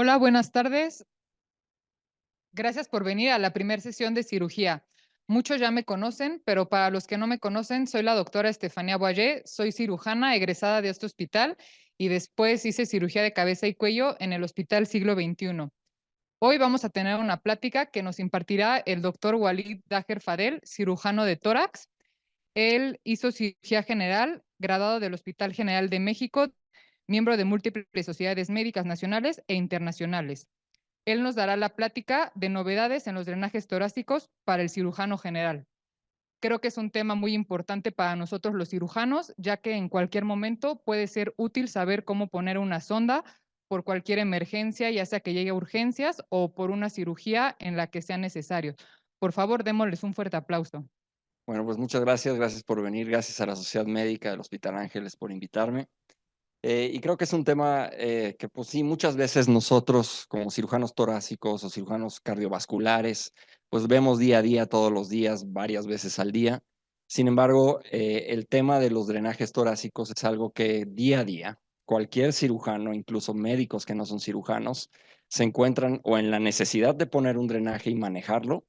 Hola, buenas tardes. Gracias por venir a la primera sesión de cirugía. Muchos ya me conocen, pero para los que no me conocen, soy la doctora Estefanía Boyer, soy cirujana egresada de este hospital y después hice cirugía de cabeza y cuello en el Hospital Siglo XXI. Hoy vamos a tener una plática que nos impartirá el doctor Walid Daher Fadel, cirujano de tórax. Él hizo cirugía general, graduado del Hospital General de México, miembro de múltiples sociedades médicas nacionales e internacionales. Él nos dará la plática de novedades en los drenajes torácicos para el cirujano general. Creo que es un tema muy importante para nosotros los cirujanos, ya que en cualquier momento puede ser útil saber cómo poner una sonda por cualquier emergencia, ya sea que llegue a urgencias o por una cirugía en la que sea necesario. Por favor, démosles un fuerte aplauso. Bueno, pues muchas gracias por venir, gracias a la Sociedad Médica del Hospital Ángeles por invitarme. Y creo que es un tema que pues sí, muchas veces nosotros como cirujanos torácicos o cirujanos cardiovasculares, pues vemos día a día, todos los días, varias veces al día. Sin embargo, el tema de los drenajes torácicos es algo que día a día, cualquier cirujano, incluso médicos que no son cirujanos, se encuentran o en la necesidad de poner un drenaje y manejarlo,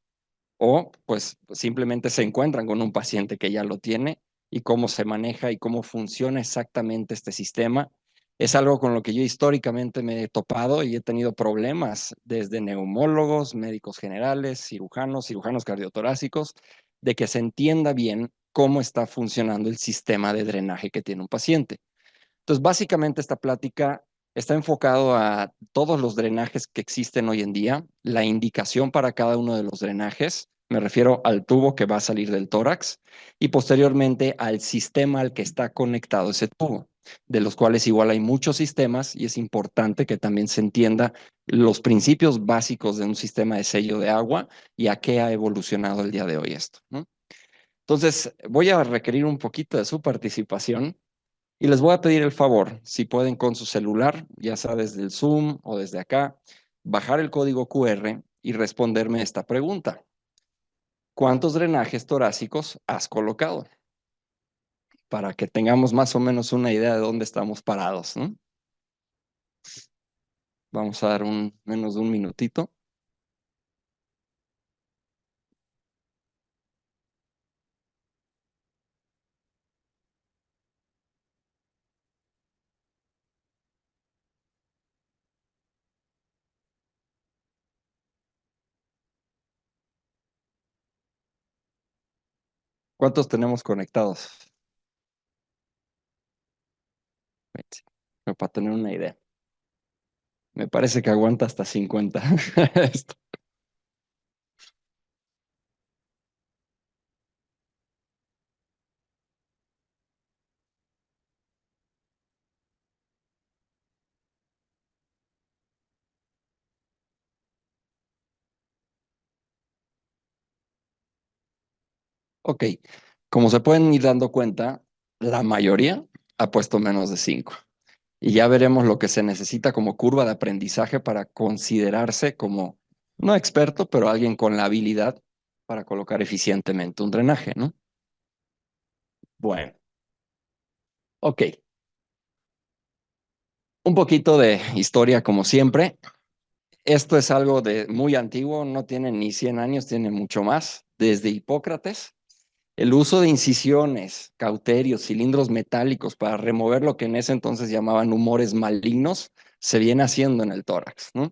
o pues simplemente se encuentran con un paciente que ya lo tiene y cómo se maneja y cómo funciona exactamente este sistema. Es algo con lo que yo históricamente me he topado y he tenido problemas desde neumólogos, médicos generales, cirujanos cardiotorácicos, de que se entienda bien cómo está funcionando el sistema de drenaje que tiene un paciente. Entonces, básicamente esta plática está enfocado a todos los drenajes que existen hoy en día, la indicación para cada uno de los drenajes, me refiero al tubo que va a salir del tórax y posteriormente al sistema al que está conectado ese tubo, de los cuales igual hay muchos sistemas y es importante que también se entienda los principios básicos de un sistema de sello de agua y a qué ha evolucionado el día de hoy esto, ¿no? Entonces, voy a requerir un poquito de su participación y les voy a pedir el favor, si pueden con su celular, ya sea desde el Zoom o desde acá, bajar el código QR y responderme esta pregunta. ¿Cuántos drenajes torácicos has colocado? Para que tengamos más o menos una idea de dónde estamos parados, ¿no? Vamos a dar menos de un minutito. ¿Cuántos tenemos conectados? 20. Pero para tener una idea. Me parece que aguanta hasta 50. Esto. Ok, como se pueden ir dando cuenta, la mayoría ha puesto menos de 5. Y ya veremos lo que se necesita como curva de aprendizaje para considerarse como, no experto, pero alguien con la habilidad para colocar eficientemente un drenaje, ¿no? Bueno, ok. Un poquito de historia como siempre. Esto es algo de muy antiguo, no tiene ni 100 años, tiene mucho más. Desde Hipócrates, el uso de incisiones, cauterios, cilindros metálicos para remover lo que en ese entonces llamaban humores malignos, se viene haciendo en el tórax, ¿no?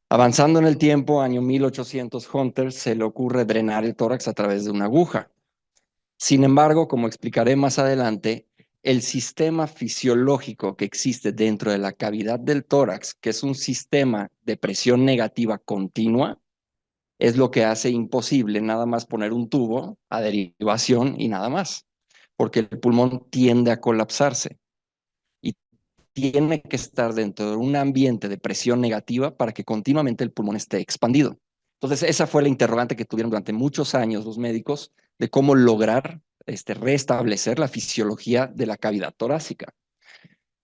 Avanzando en el tiempo, año 1800, Hunter se le ocurre drenar el tórax a través de una aguja. Sin embargo, como explicaré más adelante, el sistema fisiológico que existe dentro de la cavidad del tórax, que es un sistema de presión negativa continua, es lo que hace imposible nada más poner un tubo a derivación y nada más, porque el pulmón tiende a colapsarse y tiene que estar dentro de un ambiente de presión negativa para que continuamente el pulmón esté expandido. Entonces, esa fue la interrogante que tuvieron durante muchos años los médicos de cómo lograr restablecer la fisiología de la cavidad torácica.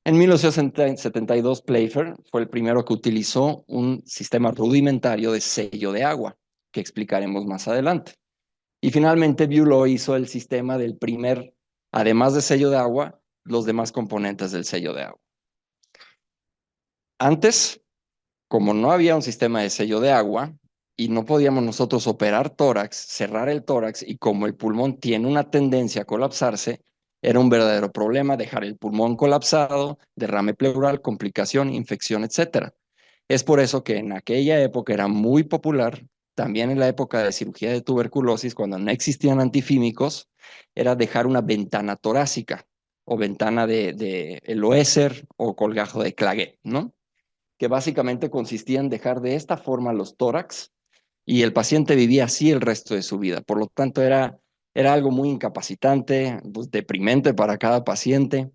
En 1972, Playfair fue el primero que utilizó un sistema rudimentario de sello de agua, que explicaremos más adelante. Y finalmente, Bulow hizo el sistema del primer, además de sello de agua, los demás componentes del sello de agua. Antes, como no había un sistema de sello de agua y no podíamos nosotros operar tórax, cerrar el tórax, y como el pulmón tiene una tendencia a colapsarse, era un verdadero problema dejar el pulmón colapsado, derrame pleural, complicación, infección, etcétera. Es por eso que en aquella época era muy popular, también en la época de cirugía de tuberculosis, cuando no existían antifímicos, era dejar una ventana torácica o ventana de Loesser o colgajo de Clagett, ¿no? Que básicamente consistía en dejar de esta forma los tórax y el paciente vivía así el resto de su vida. Por lo tanto, era algo muy incapacitante, pues, deprimente para cada paciente,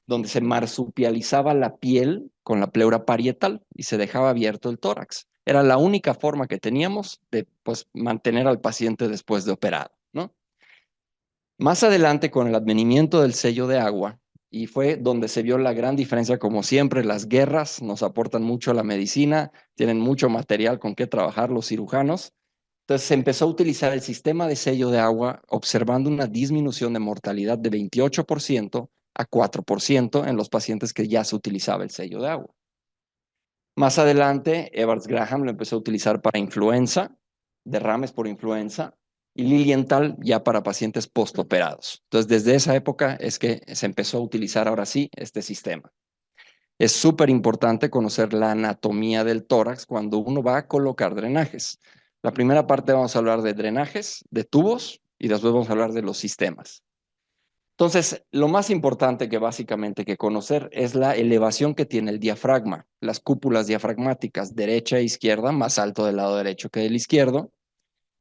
donde se marsupializaba la piel con la pleura parietal y se dejaba abierto el tórax. Era la única forma que teníamos de, pues, mantener al paciente después de operado, ¿no? Más adelante, con el advenimiento del sello de agua, y fue donde se vio la gran diferencia, como siempre, las guerras nos aportan mucho a la medicina, tienen mucho material con qué trabajar los cirujanos. Entonces se empezó a utilizar el sistema de sello de agua, observando una disminución de mortalidad de 28% a 4% en los pacientes que ya se utilizaba el sello de agua. Más adelante, Evans Graham lo empezó a utilizar para influenza, derrames por influenza, y Lilienthal ya para pacientes postoperados. Entonces, desde esa época es que se empezó a utilizar ahora sí este sistema. Es súper importante conocer la anatomía del tórax cuando uno va a colocar drenajes. La primera parte vamos a hablar de drenajes, de tubos, y después vamos a hablar de los sistemas. Entonces, lo más importante que básicamente hay que conocer es la elevación que tiene el diafragma, las cúpulas diafragmáticas, derecha e izquierda, más alto del lado derecho que del izquierdo,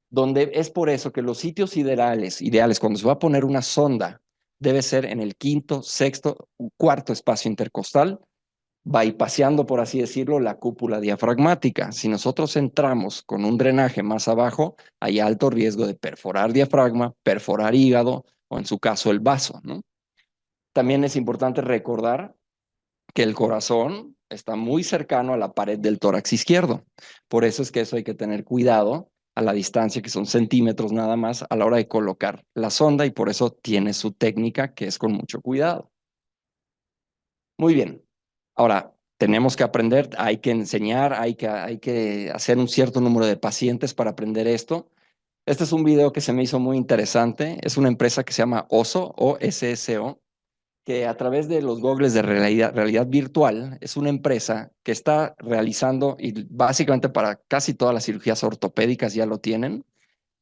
donde es por eso que los sitios ideales cuando se va a poner una sonda, debe ser en el quinto, sexto, cuarto espacio intercostal, bypaseando, por así decirlo, la cúpula diafragmática. Si nosotros entramos con un drenaje más abajo, hay alto riesgo de perforar diafragma, perforar hígado o en su caso el vaso, ¿no? También es importante recordar que el corazón está muy cercano a la pared del tórax izquierdo. Por eso es que eso hay que tener cuidado a la distancia, que son centímetros nada más, a la hora de colocar la sonda, y por eso tiene su técnica, que es con mucho cuidado. Muy bien. Ahora, tenemos que aprender, hay que enseñar, hay que hacer un cierto número de pacientes para aprender esto. Este es un video que se me hizo muy interesante. Es una empresa que se llama OSO, OSSO, que a través de los gogles de realidad virtual es una empresa que está realizando, y básicamente para casi todas las cirugías ortopédicas ya lo tienen,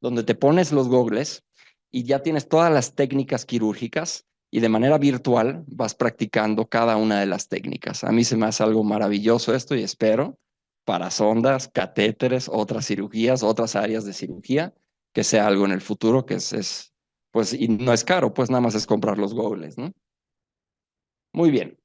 donde te pones los gogles y ya tienes todas las técnicas quirúrgicas y de manera virtual vas practicando cada una de las técnicas. A mí se me hace algo maravilloso esto y espero para sondas, catéteres, otras cirugías, otras áreas de cirugía, que sea algo en el futuro que pues, y no es caro, pues nada más es comprar los gogles, ¿no? Muy bien.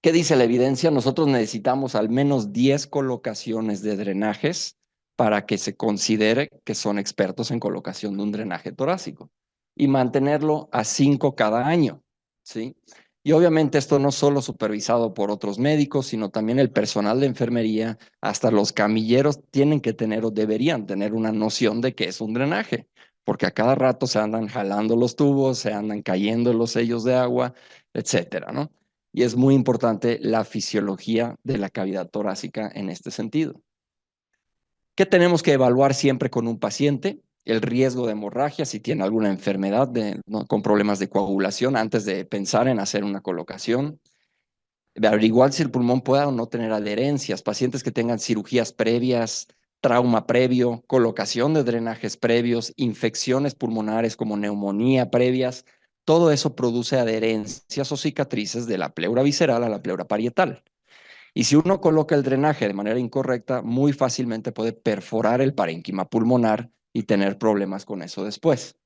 ¿Qué dice la evidencia? Nosotros necesitamos al menos 10 colocaciones de drenajes para que se considere que son expertos en colocación de un drenaje torácico, y mantenerlo a 5 cada año, ¿sí? Y obviamente esto no solo supervisado por otros médicos, sino también el personal de enfermería, hasta los camilleros tienen que tener o deberían tener una noción de qué es un drenaje, porque a cada rato se andan jalando los tubos, se andan cayendo los sellos de agua, etcétera, ¿no? Y es muy importante la fisiología de la cavidad torácica en este sentido. ¿Qué tenemos que evaluar siempre con un paciente? El riesgo de hemorragia, si tiene alguna enfermedad ¿no?, con problemas de coagulación, antes de pensar en hacer una colocación. Averiguar si el pulmón pueda o no tener adherencias. Pacientes que tengan cirugías previas, trauma previo, colocación de drenajes previos, infecciones pulmonares como neumonía previas, todo eso produce adherencias o cicatrices de la pleura visceral a la pleura parietal. Y si uno coloca el drenaje de manera incorrecta, muy fácilmente puede perforar el parénquima pulmonar y tener problemas con eso después.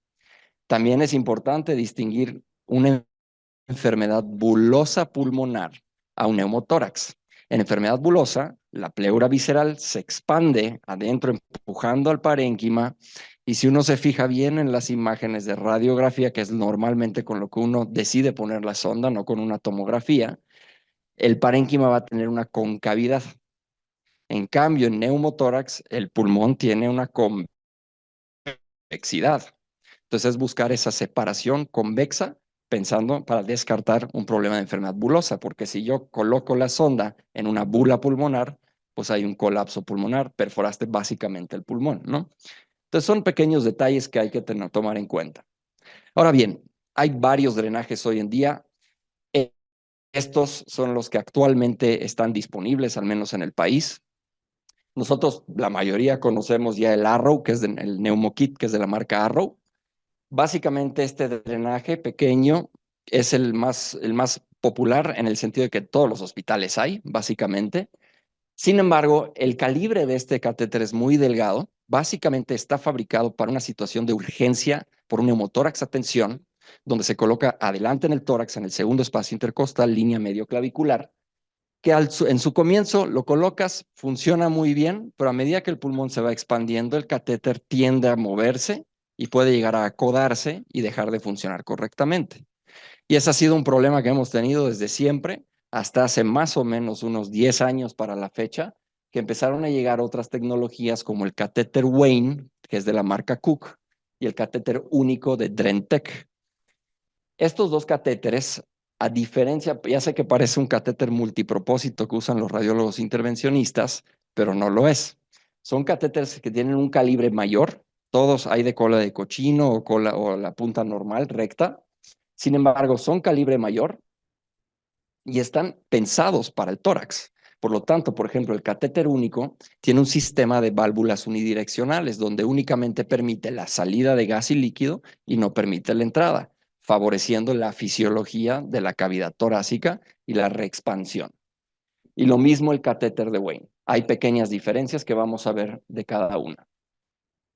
También es importante distinguir una enfermedad bulosa pulmonar a un neumotórax. En enfermedad bulosa, la pleura visceral se expande adentro, empujando al parénquima, y si uno se fija bien en las imágenes de radiografía, que es normalmente con lo que uno decide poner la sonda, no con una tomografía, el parénquima va a tener una concavidad. En cambio, en neumotórax, el pulmón tiene una convexidad. Entonces, es buscar esa separación convexa, pensando para descartar un problema de enfermedad bulosa, porque si yo coloco la sonda en una bula pulmonar, pues hay un colapso pulmonar, perforaste básicamente el pulmón, ¿no? Entonces son pequeños detalles que hay que tomar en cuenta. Ahora bien, hay varios drenajes hoy en día. Estos son los que actualmente están disponibles, al menos en el país. Nosotros, la mayoría, conocemos ya el Arrow, que es el Neumokit, que es de la marca Arrow. Básicamente, este drenaje pequeño es el más popular en el sentido de que todos los hospitales hay, básicamente. Sin embargo, el calibre de este catéter es muy delgado. Básicamente está fabricado para una situación de urgencia por un neumotórax a tensión, donde se coloca adelante en el tórax, en el segundo espacio intercostal, línea medio clavicular, que en su comienzo lo colocas, funciona muy bien, pero a medida que el pulmón se va expandiendo, el catéter tiende a moverse y puede llegar a acodarse y dejar de funcionar correctamente. Y ese ha sido un problema que hemos tenido desde siempre, hasta hace más o menos unos 10 años para la fecha, que empezaron a llegar otras tecnologías como el catéter Wayne, que es de la marca Cook, y el catéter único de Drentec. Estos dos catéteres, a diferencia, ya sé que parece un catéter multipropósito que usan los radiólogos intervencionistas, pero no lo es. Son catéteres que tienen un calibre mayor, todos hay de cola de cochino o cola o la punta normal, recta. Sin embargo, son calibre mayor y están pensados para el tórax. Por lo tanto, por ejemplo, el catéter único tiene un sistema de válvulas unidireccionales donde únicamente permite la salida de gas y líquido y no permite la entrada, favoreciendo la fisiología de la cavidad torácica y la reexpansión. Y lo mismo el catéter de Wayne. Hay pequeñas diferencias que vamos a ver de cada una.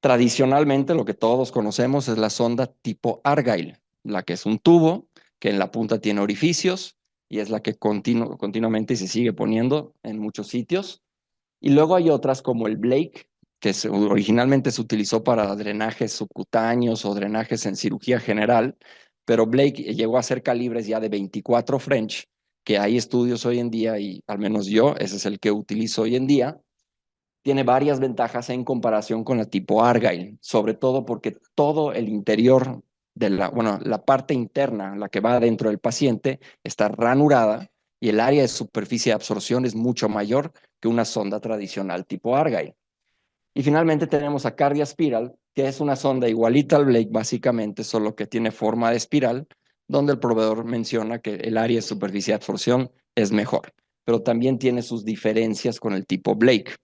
Tradicionalmente, lo que todos conocemos es la sonda tipo Argyle, la que es un tubo que en la punta tiene orificios y es la que continuamente se sigue poniendo en muchos sitios. Y luego hay otras como el Blake, que originalmente se utilizó para drenajes subcutáneos o drenajes en cirugía general, pero Blake llegó a hacer calibres ya de 24 French, que hay estudios hoy en día y al menos yo, ese es el que utilizo hoy en día. Tiene varias ventajas en comparación con la tipo Argyle, sobre todo porque todo el interior de la parte interna, la que va dentro del paciente, está ranurada y el área de superficie de absorción es mucho mayor que una sonda tradicional tipo Argyle. Y finalmente tenemos a Cardia Spiral, que es una sonda igualita al Blake, básicamente, solo que tiene forma de espiral, donde el proveedor menciona que el área de superficie de absorción es mejor, pero también tiene sus diferencias con el tipo Blake.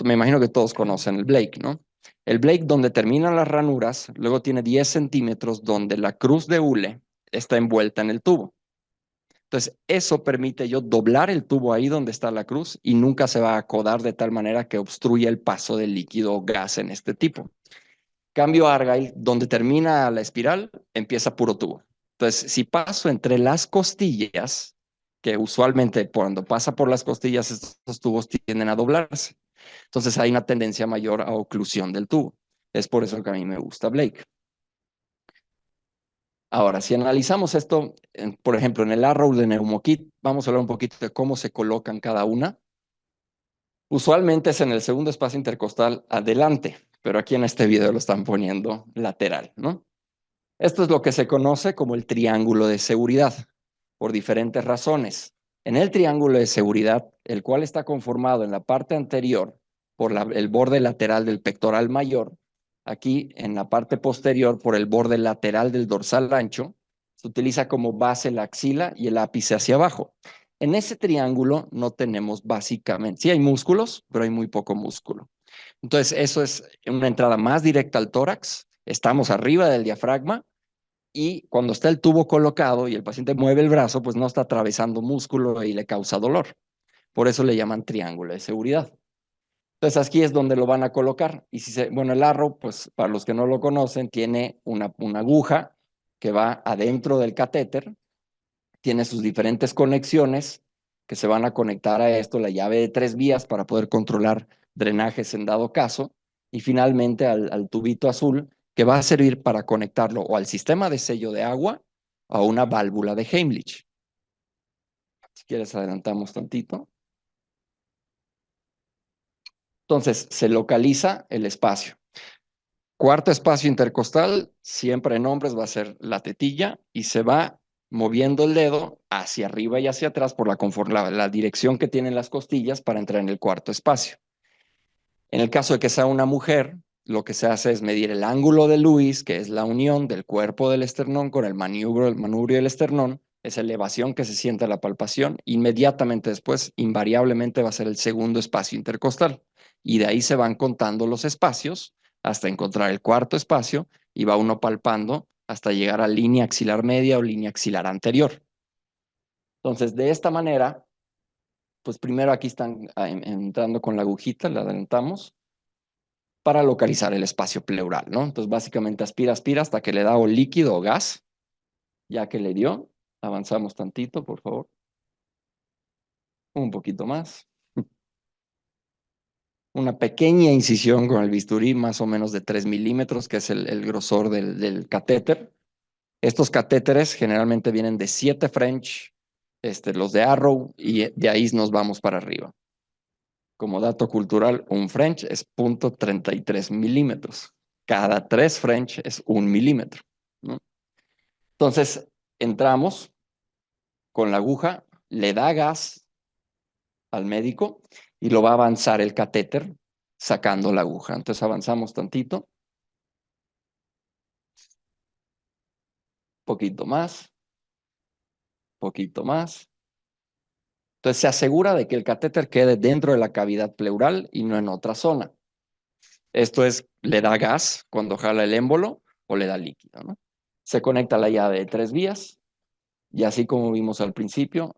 Me imagino que todos conocen el Blake, ¿no? El Blake, donde terminan las ranuras, luego tiene 10 centímetros donde la cruz de hule está envuelta en el tubo. Entonces, eso permite yo doblar el tubo ahí donde está la cruz y nunca se va a acodar de tal manera que obstruya el paso del líquido o gas en este tipo. Cambio Argyle, donde termina la espiral, empieza puro tubo. Entonces, si paso entre las costillas, que usualmente cuando pasa por las costillas, estos tubos tienden a doblarse. Entonces hay una tendencia mayor a oclusión del tubo. Es por eso que a mí me gusta Blake. Ahora, si analizamos esto, por ejemplo, en el Arrow de Neumokit, vamos a hablar un poquito de cómo se colocan cada una. Usualmente es en el segundo espacio intercostal adelante, pero aquí en este video lo están poniendo lateral, ¿no? Esto es lo que se conoce como el triángulo de seguridad, por diferentes razones. En el triángulo de seguridad, el cual está conformado en la parte anterior por el borde lateral del pectoral mayor, aquí en la parte posterior por el borde lateral del dorsal ancho, se utiliza como base la axila y el ápice hacia abajo. En ese triángulo no tenemos básicamente, sí hay músculos, pero hay muy poco músculo. Entonces, eso es una entrada más directa al tórax, estamos arriba del diafragma y cuando está el tubo colocado y el paciente mueve el brazo, pues no está atravesando músculo y le causa dolor. Por eso le llaman triángulo de seguridad. Entonces aquí es donde lo van a colocar. Y bueno, el Arrow, pues para los que no lo conocen, tiene una aguja que va adentro del catéter, tiene sus diferentes conexiones que se van a conectar a esto, la llave de 3 vías para poder controlar drenajes en dado caso, y finalmente al tubito azul que va a servir para conectarlo o al sistema de sello de agua o a una válvula de Heimlich. Si quieres adelantamos tantito. Entonces se localiza el espacio. Cuarto espacio intercostal, siempre en hombres va a ser la tetilla y se va moviendo el dedo hacia arriba y hacia atrás por la dirección que tienen las costillas para entrar en el cuarto espacio. En el caso de que sea una mujer, lo que se hace es medir el ángulo de Lewis, que es la unión del cuerpo del esternón con el manubrio del esternón, esa elevación que se siente a la palpación. Inmediatamente después, invariablemente va a ser el segundo espacio intercostal. Y de ahí se van contando los espacios hasta encontrar el cuarto espacio y va uno palpando hasta llegar a línea axilar media o línea axilar anterior. Entonces, de esta manera, pues primero aquí están entrando con la agujita, la adelantamos para localizar el espacio pleural, ¿no? Entonces, básicamente aspira, aspira hasta que le da o líquido o gas, ya que le dio. Avanzamos tantito, por favor. Un poquito más. Una pequeña incisión con el bisturí, más o menos de 3 milímetros, que es el grosor del catéter. Estos catéteres generalmente vienen de 7 French, los de Arrow, y de ahí nos vamos para arriba. Como dato cultural, un French es 0.33 milímetros. Cada 3 French es 1 milímetro, ¿no? Entonces, entramos con la aguja, le da gas al médico y lo va a avanzar el catéter sacando la aguja. Entonces avanzamos tantito, poquito más, poquito más. Entonces se asegura de que el catéter quede dentro de la cavidad pleural y no en otra zona. Esto es, le da gas cuando jala el émbolo o le da líquido, ¿no? Se conecta la llave de 3 vías y así como vimos al principio,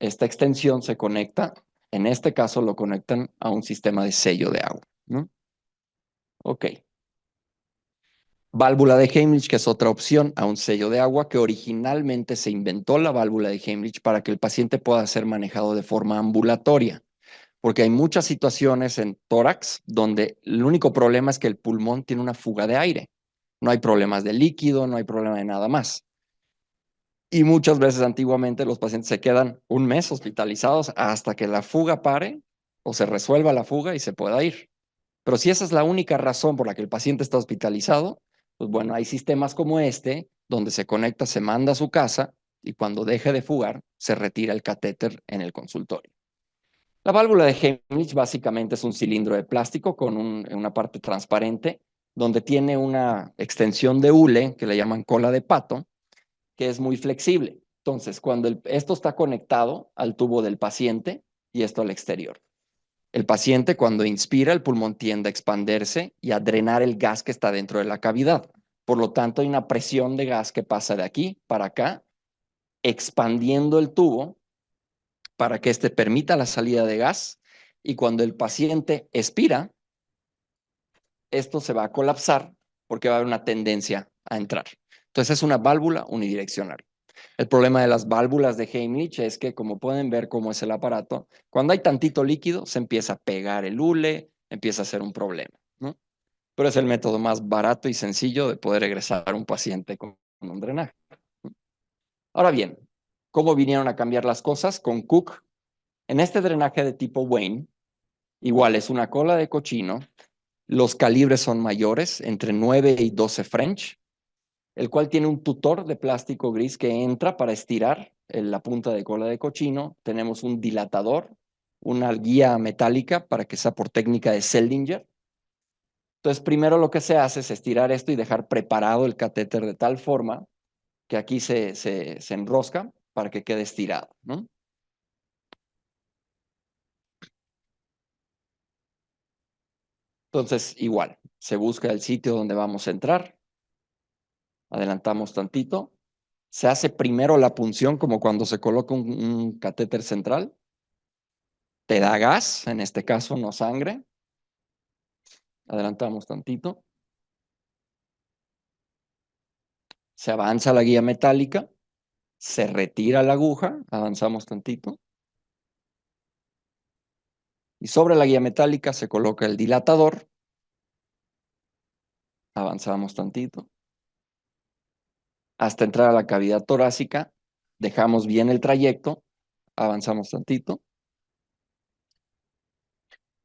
esta extensión se conecta, en este caso lo conectan a un sistema de sello de agua, ¿no? Ok. Válvula de Heimlich, que es otra opción a un sello de agua, que originalmente se inventó la válvula de Heimlich para que el paciente pueda ser manejado de forma ambulatoria, porque hay muchas situaciones en tórax donde el único problema es que el pulmón tiene una fuga de aire. No hay problemas de líquido, no hay problema de nada más. Y muchas veces antiguamente los pacientes se quedan un mes hospitalizados hasta que la fuga pare o se resuelva la fuga y se pueda ir. Pero si esa es la única razón por la que el paciente está hospitalizado, pues bueno, hay sistemas como este donde se conecta, se manda a su casa y cuando deje de fugar, se retira el catéter en el consultorio. La válvula de Heimlich básicamente es un cilindro de plástico con una parte transparente donde tiene una extensión de hule que le llaman cola de pato, que es muy flexible. Entonces, cuando esto está conectado al tubo del paciente y esto al exterior. El paciente cuando inspira, el pulmón tiende a expandirse y a drenar el gas que está dentro de la cavidad. Por lo tanto, hay una presión de gas que pasa de aquí para acá, expandiendo el tubo para que éste permita la salida de gas. Y cuando el paciente expira, esto se va a colapsar porque va a haber una tendencia a entrar. Entonces, es una válvula unidireccional. El problema de las válvulas de Heimlich es que, como pueden ver cómo es el aparato, cuando hay tantito líquido, se empieza a pegar el hule, empieza a ser un problema, ¿no? Pero es el método más barato y sencillo de poder egresar a un paciente con un drenaje. Ahora bien, ¿cómo vinieron a cambiar las cosas? Con Cook, en este drenaje de tipo Wayne, igual es una cola de cochino, los calibres son mayores, entre 9 y 12 French, el cual tiene un tutor de plástico gris que entra para estirar la punta de cola de cochino. Tenemos un dilatador, una guía metálica para que sea por técnica de Seldinger. Entonces, primero lo que se hace es estirar esto y dejar preparado el catéter de tal forma que aquí se enrosca para que quede estirado, ¿no? Entonces, igual, se busca el sitio donde vamos a entrar, adelantamos tantito, se hace primero la punción como cuando se coloca un catéter central, te da gas, en este caso no sangre. Adelantamos tantito. Se avanza la guía metálica, se retira la aguja, avanzamos tantito. Y sobre la guía metálica se coloca el dilatador, avanzamos tantito. Hasta entrar a la cavidad torácica, dejamos bien el trayecto, avanzamos tantito.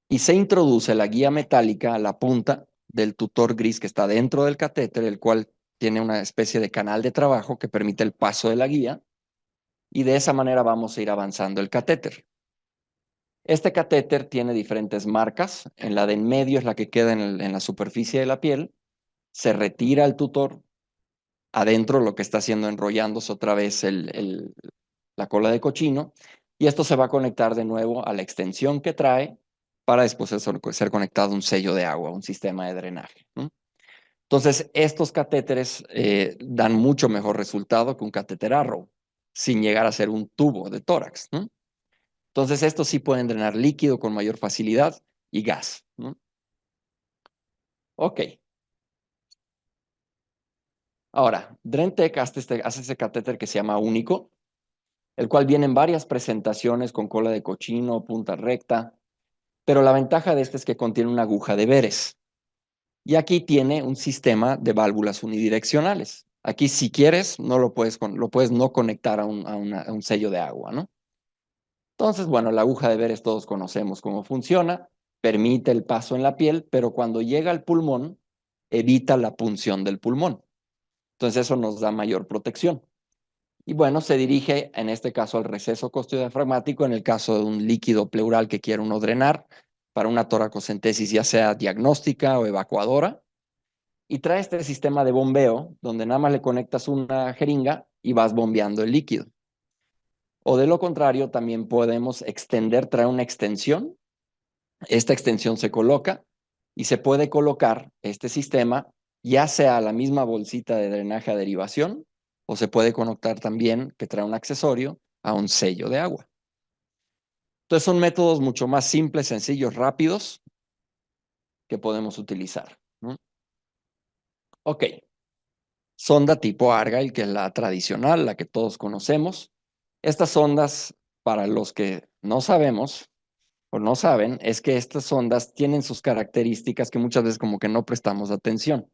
Y se introduce la guía metálica a la punta del tutor gris que está dentro del catéter, el cual tiene una especie de canal de trabajo que permite el paso de la guía y de esa manera vamos a ir avanzando el catéter. Este catéter tiene diferentes marcas. En la de en medio es la que queda en la superficie de la piel. Se retira el tutor. Adentro lo que está haciendo enrollándose otra vez la cola de cochino. Y esto se va a conectar de nuevo a la extensión que trae para después ser conectado a un sello de agua, un sistema de drenaje, ¿no? Entonces, estos catéteres dan mucho mejor resultado que un catéter Arrow, sin llegar a ser un tubo de tórax, ¿no? Entonces, estos sí pueden drenar líquido con mayor facilidad y gas, ¿no? Ok. Ahora, DrenTech hace ese catéter que se llama único, el cual viene en varias presentaciones con cola de cochino, punta recta, pero la ventaja de este es que contiene una aguja de Veres. Y aquí tiene un sistema de válvulas unidireccionales. Aquí, si quieres, no lo puedes no conectar a un sello de agua, ¿no? Entonces, bueno, la aguja de Veres todos conocemos cómo funciona, permite el paso en la piel, pero cuando llega al pulmón, evita la punción del pulmón. Entonces, eso nos da mayor protección. Y bueno, se dirige en este caso al receso costodiafragmático, en el caso de un líquido pleural que quiere uno drenar, para una toracocentesis ya sea diagnóstica o evacuadora. Y trae este sistema de bombeo, donde nada más le conectas una jeringa y vas bombeando el líquido. O de lo contrario, también podemos traer una extensión. Esta extensión se coloca y se puede colocar este sistema ya sea a la misma bolsita de drenaje a derivación o se puede conectar también, que trae un accesorio, a un sello de agua. Entonces son métodos mucho más simples, sencillos, rápidos que podemos utilizar, ¿no? Ok, sonda tipo Argyle, que es la tradicional, la que todos conocemos. Estas sondas, para los que no sabemos o no saben, es que estas sondas tienen sus características que muchas veces como que no prestamos atención.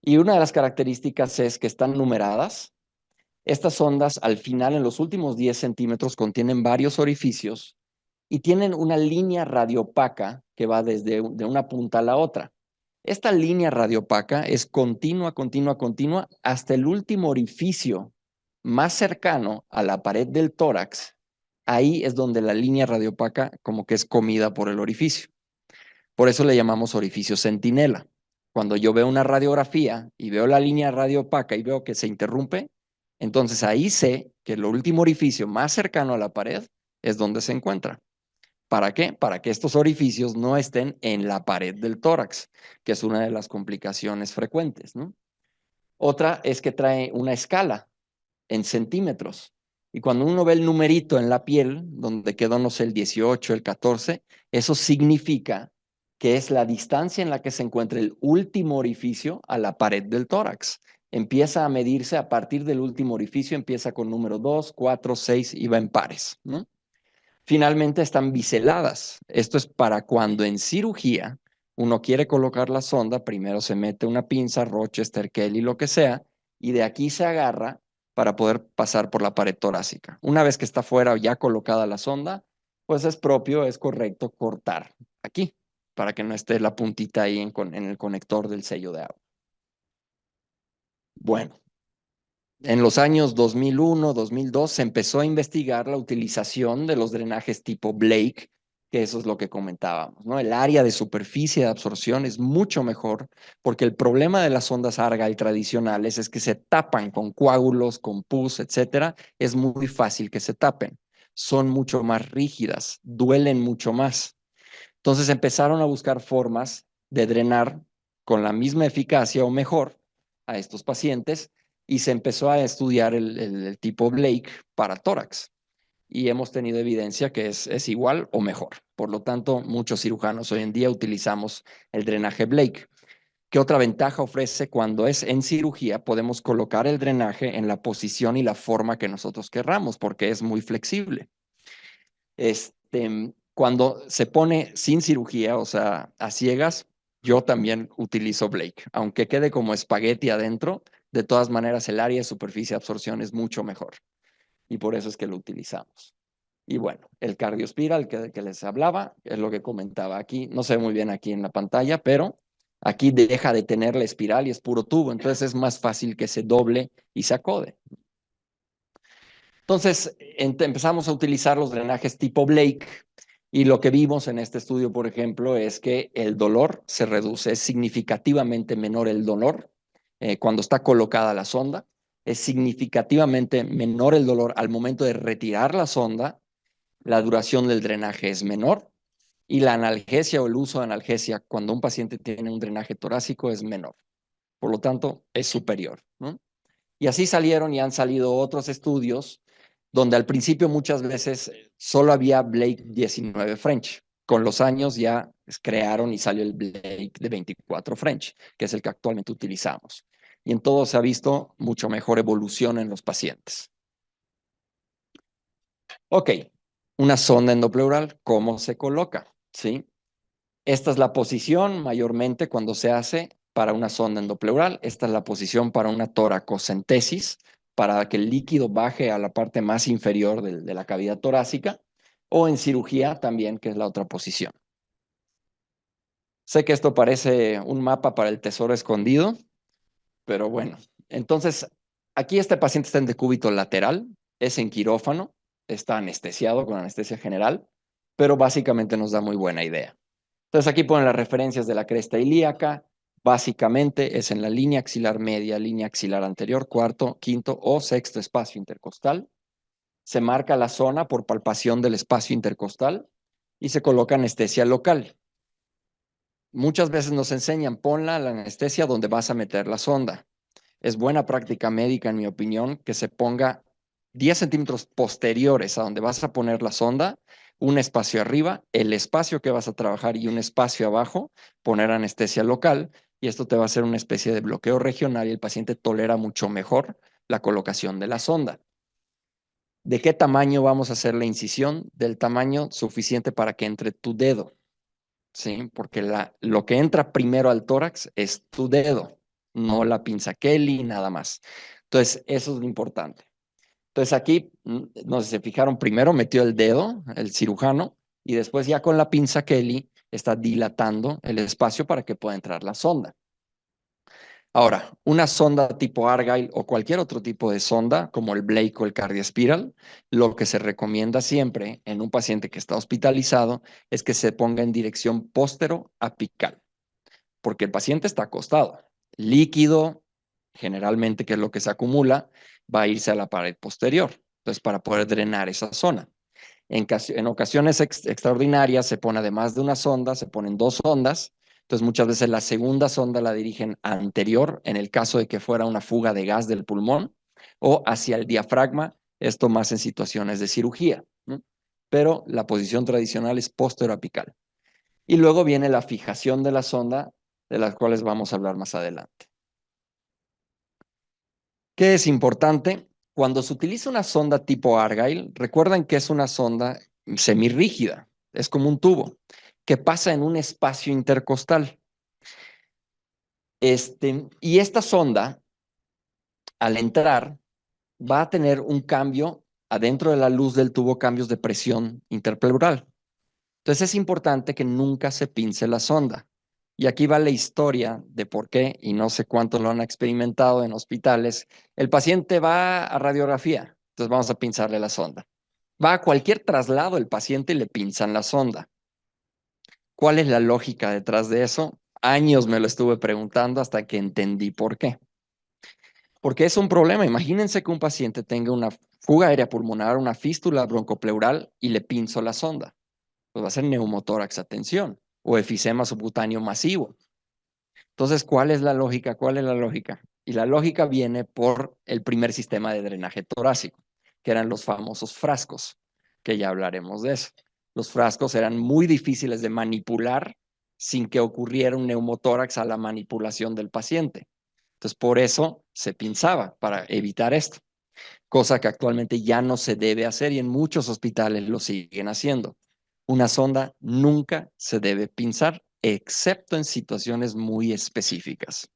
Y una de las características es que están numeradas. Estas sondas al final, en los últimos 10 centímetros, contienen varios orificios y tienen una línea radiopaca que va de una punta a la otra. Esta línea radiopaca es continua, continua, continua hasta el último orificio más cercano a la pared del tórax. Ahí es donde la línea radiopaca como que es comida por el orificio. Por eso le llamamos orificio centinela. Cuando yo veo una radiografía y veo la línea radiopaca y veo que se interrumpe, entonces ahí sé que el último orificio más cercano a la pared es donde se encuentra. ¿Para qué? Para que estos orificios no estén en la pared del tórax, que es una de las complicaciones frecuentes, ¿no? Otra es que trae una escala en centímetros. Y cuando uno ve el numerito en la piel, donde quedó, no sé, el 18, el 14, eso significa que es la distancia en la que se encuentra el último orificio a la pared del tórax. Empieza a medirse a partir del último orificio, empieza con número 2, 4, 6 y va en pares, ¿no? Finalmente están biseladas. Esto es para cuando en cirugía uno quiere colocar la sonda, primero se mete una pinza, Rochester, Kelly, lo que sea, y de aquí se agarra para poder pasar por la pared torácica. Una vez que está fuera ya colocada la sonda, pues es propio, es correcto cortar aquí, para que no esté la puntita ahí en el conector del sello de agua. Bueno, en los años 2001, 2002 se empezó a investigar la utilización de los drenajes tipo Blake, que eso es lo que comentábamos, ¿no? El área de superficie de absorción es mucho mejor porque el problema de las sondas Argyle tradicionales es que se tapan con coágulos, con pus, etcétera. Es muy fácil que se tapen. Son mucho más rígidas, duelen mucho más. Entonces empezaron a buscar formas de drenar con la misma eficacia o mejor a estos pacientes y se empezó a estudiar el tipo Blake para tórax. Y hemos tenido evidencia que es igual o mejor. Por lo tanto, muchos cirujanos hoy en día utilizamos el drenaje Blake. ¿Qué otra ventaja ofrece? Cuando es en cirugía, podemos colocar el drenaje en la posición y la forma que nosotros querramos, porque es muy flexible. Cuando se pone sin cirugía, o sea, a ciegas, yo también utilizo Blake. Aunque quede como espagueti adentro, de todas maneras el área de superficie de absorción es mucho mejor. Y por eso es que lo utilizamos. Y bueno, el cardiospiral que les hablaba, es lo que comentaba aquí. No se ve muy bien aquí en la pantalla, pero Aquí deja de tener la espiral y es puro tubo, entonces es más fácil que se doble y se acode. Entonces empezamos a utilizar los drenajes tipo Blake y lo que vimos en este estudio, por ejemplo, es que el dolor se reduce, es significativamente menor el dolor cuando está colocada la sonda, es significativamente menor el dolor al momento de retirar la sonda, la duración del drenaje es menor y la analgesia o el uso de analgesia cuando un paciente tiene un drenaje torácico es menor. Por lo tanto, es superior, ¿no? Y así salieron y han salido otros estudios donde al principio muchas veces solo había Blake 19 French. Con los años ya crearon y salió el Blake de 24 French, que es el que actualmente utilizamos. Y en todo se ha visto mucho mejor evolución en los pacientes. Ok, una sonda endopleural, ¿cómo se coloca? ¿Sí? Esta es la posición mayormente cuando se hace para una sonda endopleural. Esta es la posición para una toracocentesis, para que el líquido baje a la parte más inferior de la cavidad torácica, o en cirugía también, que es la otra posición. Sé que esto parece un mapa para el tesoro escondido, pero bueno. Entonces, aquí este paciente está en decúbito lateral, es en quirófano, está anestesiado con anestesia general, pero básicamente nos da muy buena idea. Entonces aquí ponen las referencias de la cresta ilíaca, básicamente es en la línea axilar media, línea axilar anterior, cuarto, quinto o sexto espacio intercostal. Se marca la zona por palpación del espacio intercostal y se coloca anestesia local. Muchas veces nos enseñan, ponla la anestesia donde vas a meter la sonda. Es buena práctica médica, en mi opinión, que se ponga 10 centímetros posteriores a donde vas a poner la sonda, un espacio arriba, el espacio que vas a trabajar y un espacio abajo, poner anestesia local, y esto te va a hacer una especie de bloqueo regional y el paciente tolera mucho mejor la colocación de la sonda. ¿De qué tamaño vamos a hacer la incisión? Del tamaño suficiente para que entre tu dedo, ¿sí? Porque lo que entra primero al tórax es tu dedo, no la pinza Kelly, nada más. Entonces, eso es lo importante. Entonces aquí, no sé si se fijaron, primero metió el dedo, el cirujano, y después ya con la pinza Kelly está dilatando el espacio para que pueda entrar la sonda. Ahora, una sonda tipo Argyle o cualquier otro tipo de sonda, como el Blake o el CardioSpiral, lo que se recomienda siempre en un paciente que está hospitalizado es que se ponga en dirección póstero-apical, porque el paciente está acostado. Líquido, generalmente, que es lo que se acumula, va a irse a la pared posterior, entonces para poder drenar esa zona. En ocasiones extraordinarias se pone además de una sonda, se ponen dos sondas, entonces muchas veces la segunda sonda la dirigen anterior en el caso de que fuera una fuga de gas del pulmón o hacia el diafragma, esto más en situaciones de cirugía, ¿no? Pero la posición tradicional es posteroapical. Y luego viene la fijación de la sonda, de las cuales vamos a hablar más adelante. ¿Qué es importante? Cuando se utiliza una sonda tipo Argyle, recuerden que es una sonda semirrígida, es como un tubo, que pasa en un espacio intercostal. Y esta sonda, al entrar, va a tener un cambio adentro de la luz del tubo, cambios de presión interpleural. Entonces es importante que nunca se pince la sonda. Y aquí va la historia de por qué, y no sé cuánto lo han experimentado en hospitales. El paciente va a radiografía, entonces vamos a pinzarle la sonda. Va a cualquier traslado el paciente y le pinzan la sonda. ¿Cuál es la lógica detrás de eso? Años me lo estuve preguntando hasta que entendí por qué. Porque es un problema. Imagínense que un paciente tenga una fuga aérea pulmonar, una fístula broncopleural y le pinzo la sonda. Pues va a ser neumotórax a tensión o efisema subcutáneo masivo. Entonces, ¿cuál es la lógica? ¿Cuál es la lógica? Y la lógica viene por el primer sistema de drenaje torácico, que eran los famosos frascos, que ya hablaremos de eso. Los frascos eran muy difíciles de manipular sin que ocurriera un neumotórax a la manipulación del paciente. Entonces, por eso se pinzaba, para evitar esto, cosa que actualmente ya no se debe hacer y en muchos hospitales lo siguen haciendo. Una sonda nunca se debe pinzar, excepto en situaciones muy específicas.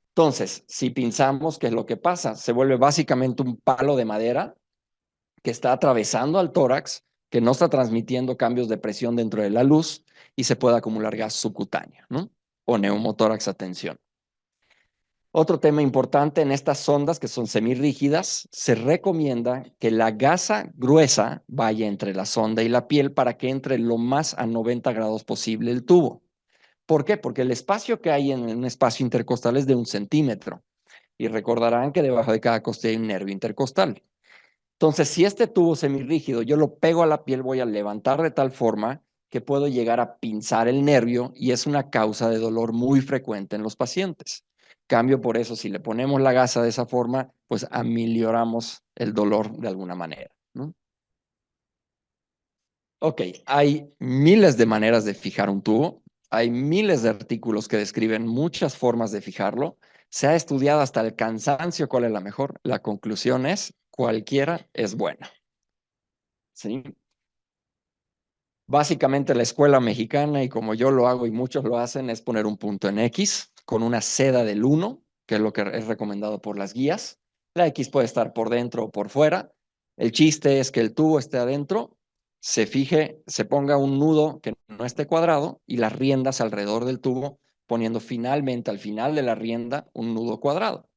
Entonces, si pinzamos, ¿qué es lo que pasa? Se vuelve básicamente un palo de madera que está atravesando al tórax, que no está transmitiendo cambios de presión dentro de la luz y se puede acumular gas subcutáneo, ¿no? o neumotórax a tensión. Otro tema importante en estas sondas que son semirrígidas, se recomienda que la gasa gruesa vaya entre la sonda y la piel para que entre lo más a 90 grados posible el tubo. ¿Por qué? Porque el espacio que hay en un espacio intercostal es de 1 centímetro. Y recordarán que debajo de cada costilla hay un nervio intercostal. Entonces, si este tubo semirrígido yo lo pego a la piel, voy a levantar de tal forma que puedo llegar a pinzar el nervio y es una causa de dolor muy frecuente en los pacientes. Cambio por eso, si le ponemos la gasa de esa forma, pues amelioramos el dolor de alguna manera, ¿no? Ok, hay miles de maneras de fijar un tubo, hay miles de artículos que describen muchas formas de fijarlo. Se ha estudiado hasta el cansancio cuál es la mejor. La conclusión es, cualquiera es buena. ¿Sí? Básicamente la escuela mexicana, y como yo lo hago y muchos lo hacen, es poner un punto en X con una seda del 1, que es lo que es recomendado por las guías. La X puede estar por dentro o por fuera. El chiste es que el tubo esté adentro, se fije, se ponga un nudo que no esté cuadrado y las riendas alrededor del tubo, poniendo finalmente al final de la rienda un nudo cuadrado.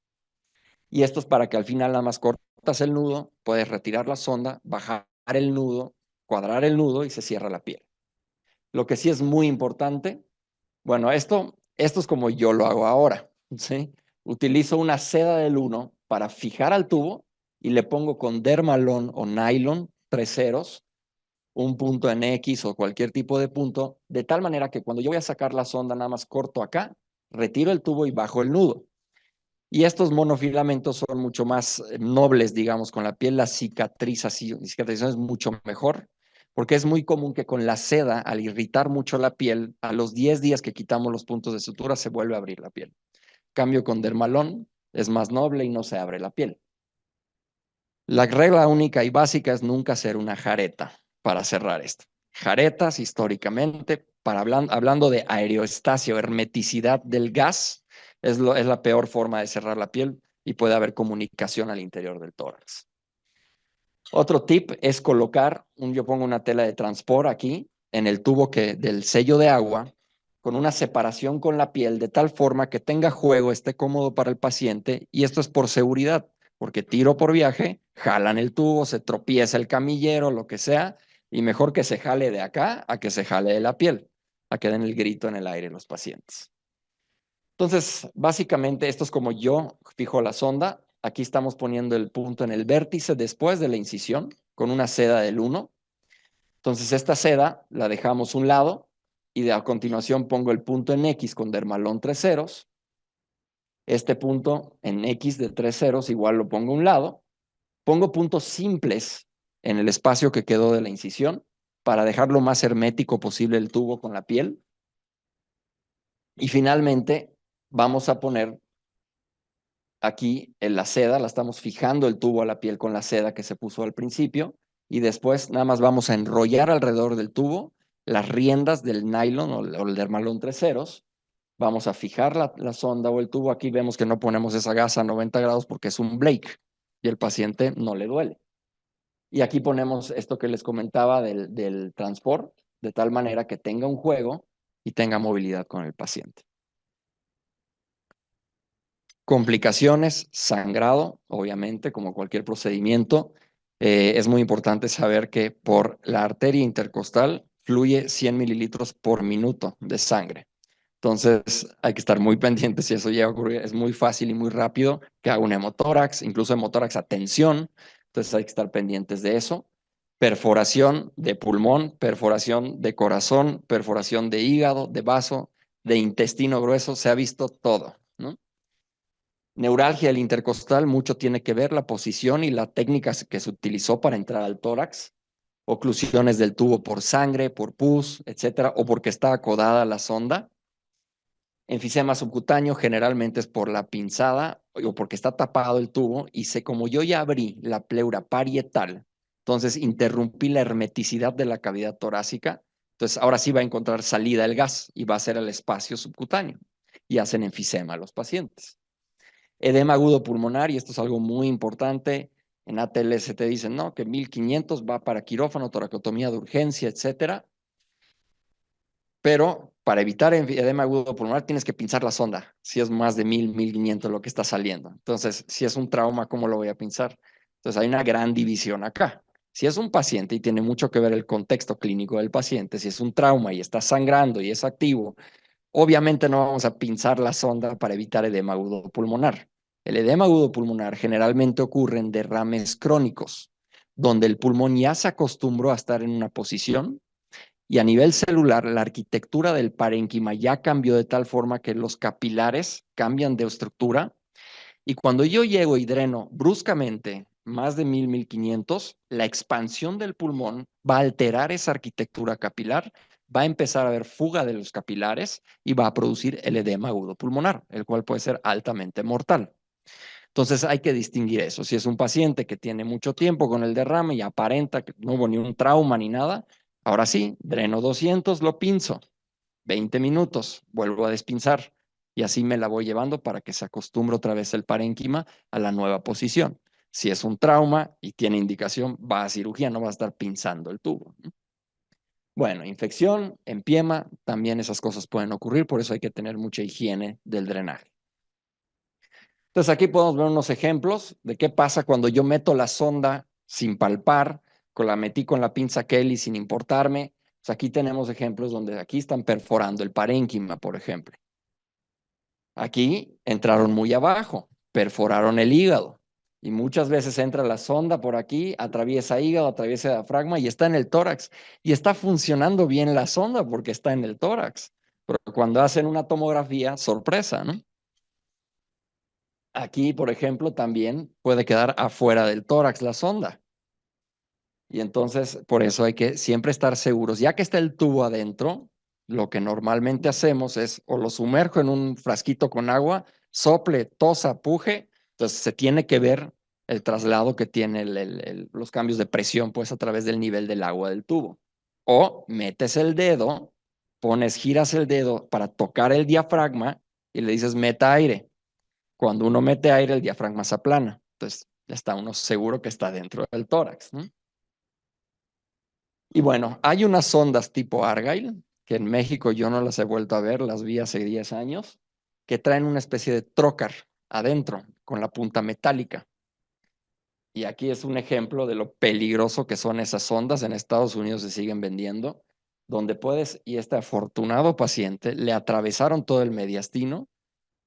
Y esto es para que al final nada más cortas el nudo, puedes retirar la sonda, bajar el nudo, cuadrar el nudo y se cierra la piel. Lo que sí es muy importante, bueno, esto es como yo lo hago ahora, ¿sí? Utilizo una seda del 1 para fijar al tubo y le pongo con dermalón o nylon 3 ceros, un punto en X o cualquier tipo de punto, de tal manera que cuando yo voy a sacar la sonda nada más corto acá, retiro el tubo y bajo el nudo. Y estos monofilamentos son mucho más nobles, digamos, con la piel la cicatrización es mucho mejor, porque es muy común que con la seda, al irritar mucho la piel, a los 10 días que quitamos los puntos de sutura, se vuelve a abrir la piel. Cambio con dermalón, es más noble y no se abre la piel. La regla única y básica es nunca hacer una jareta para cerrar esto. Jaretas, históricamente, hablando de aeroestasia o hermeticidad del gas, es la peor forma de cerrar la piel y puede haber comunicación al interior del tórax. Otro tip es colocar, yo pongo una tela de transport aquí en el tubo del sello de agua con una separación con la piel de tal forma que tenga juego, esté cómodo para el paciente y esto es por seguridad, porque tiro por viaje, jalan el tubo, se tropieza el camillero, lo que sea, y mejor que se jale de acá a que se jale de la piel, a que den el grito en el aire los pacientes. Entonces, básicamente, esto es como yo fijo la sonda. Aquí estamos poniendo el punto en el vértice después de la incisión con una seda del 1. Entonces, esta seda la dejamos a un lado y a continuación pongo el punto en X con dermalón 3 ceros. Este punto en X de 3 ceros igual lo pongo a un lado. Pongo puntos simples en el espacio que quedó de la incisión para dejar lo más hermético posible el tubo con la piel. Y finalmente vamos a poner aquí en la seda, la estamos fijando el tubo a la piel con la seda que se puso al principio y después nada más vamos a enrollar alrededor del tubo las riendas del nylon o el dermalón 3 ceros. Vamos a fijar la sonda o el tubo. Aquí vemos que no ponemos esa gasa a 90 grados porque es un Blake y el paciente no le duele. Y aquí ponemos esto que les comentaba del transport, de tal manera que tenga un juego y tenga movilidad con el paciente. Complicaciones, sangrado, obviamente, como cualquier procedimiento. Es muy importante saber que por la arteria intercostal fluye 100 mililitros por minuto de sangre. Entonces hay que estar muy pendientes si eso llega a ocurrir. Es muy fácil y muy rápido que haga un hemotórax, incluso hemotórax a tensión. Entonces hay que estar pendientes de eso. Perforación de pulmón, perforación de corazón, perforación de hígado, de vaso, de intestino grueso. Se ha visto todo, ¿no? Neuralgia del intercostal, mucho tiene que ver la posición y la técnica que se utilizó para entrar al tórax, oclusiones del tubo por sangre, por pus, etcétera, o porque está acodada la sonda. Enfisema subcutáneo generalmente es por la pinzada o porque está tapado el tubo y como yo ya abrí la pleura parietal, entonces interrumpí la hermeticidad de la cavidad torácica, entonces ahora sí va a encontrar salida el gas y va a ser el espacio subcutáneo y hacen enfisema los pacientes. Edema agudo pulmonar, y esto es algo muy importante, en ATLS te dicen, no, que 1500 va para quirófano, toracotomía de urgencia, etcétera. Pero para evitar edema agudo pulmonar tienes que pinzar la sonda, si es más de 1000, 1500 lo que está saliendo. Entonces, si es un trauma, ¿cómo lo voy a pinzar? Entonces, hay una gran división acá. Si es un paciente y tiene mucho que ver el contexto clínico del paciente, si es un trauma y está sangrando y es activo, obviamente no vamos a pinzar la sonda para evitar edema agudo pulmonar. El edema agudo pulmonar generalmente ocurre en derrames crónicos, donde el pulmón ya se acostumbró a estar en una posición y a nivel celular la arquitectura del parénquima ya cambió de tal forma que los capilares cambian de estructura y cuando yo llego y dreno bruscamente más de 1000, 1500, la expansión del pulmón va a alterar esa arquitectura capilar, va a empezar a haber fuga de los capilares y va a producir el edema agudo pulmonar, el cual puede ser altamente mortal. Entonces hay que distinguir eso. Si es un paciente que tiene mucho tiempo con el derrame y aparenta que no hubo ni un trauma ni nada, ahora sí, dreno 200, lo pinzo. 20 minutos, vuelvo a despinzar y así me la voy llevando para que se acostumbre otra vez el parénquima a la nueva posición. Si es un trauma y tiene indicación, va a cirugía, no va a estar pinzando el tubo. Bueno, infección, empiema, también esas cosas pueden ocurrir, por eso hay que tener mucha higiene del drenaje. Entonces aquí podemos ver unos ejemplos de qué pasa cuando yo meto la sonda sin palpar, la metí con la pinza Kelly sin importarme. Pues aquí tenemos ejemplos donde aquí están perforando el parénquima, por ejemplo. Aquí entraron muy abajo, perforaron el hígado. Y muchas veces entra la sonda por aquí, atraviesa hígado, atraviesa diafragma y está en el tórax. Y está funcionando bien la sonda porque está en el tórax. Pero cuando hacen una tomografía, sorpresa, ¿no? Aquí, por ejemplo, también puede quedar afuera del tórax la sonda. Y entonces, por eso hay que siempre estar seguros. Ya que está el tubo adentro, lo que normalmente hacemos es o lo sumerjo en un frasquito con agua, sople, tosa, puje. Entonces, se tiene que ver el traslado que tiene los cambios de presión, pues, a través del nivel del agua del tubo. O metes el dedo, giras el dedo para tocar el diafragma y le dices, meta aire. Cuando uno mete aire, el diafragma se aplana. Entonces, ya está uno seguro que está dentro del tórax, ¿no? Y bueno, hay unas sondas tipo Argyle, que en México yo no las he vuelto a ver, las vi hace 10 años, que traen una especie de trocar adentro, con la punta metálica. Y aquí es un ejemplo de lo peligroso que son esas sondas. En Estados Unidos se siguen vendiendo, donde puedes, y este afortunado paciente, le atravesaron todo el mediastino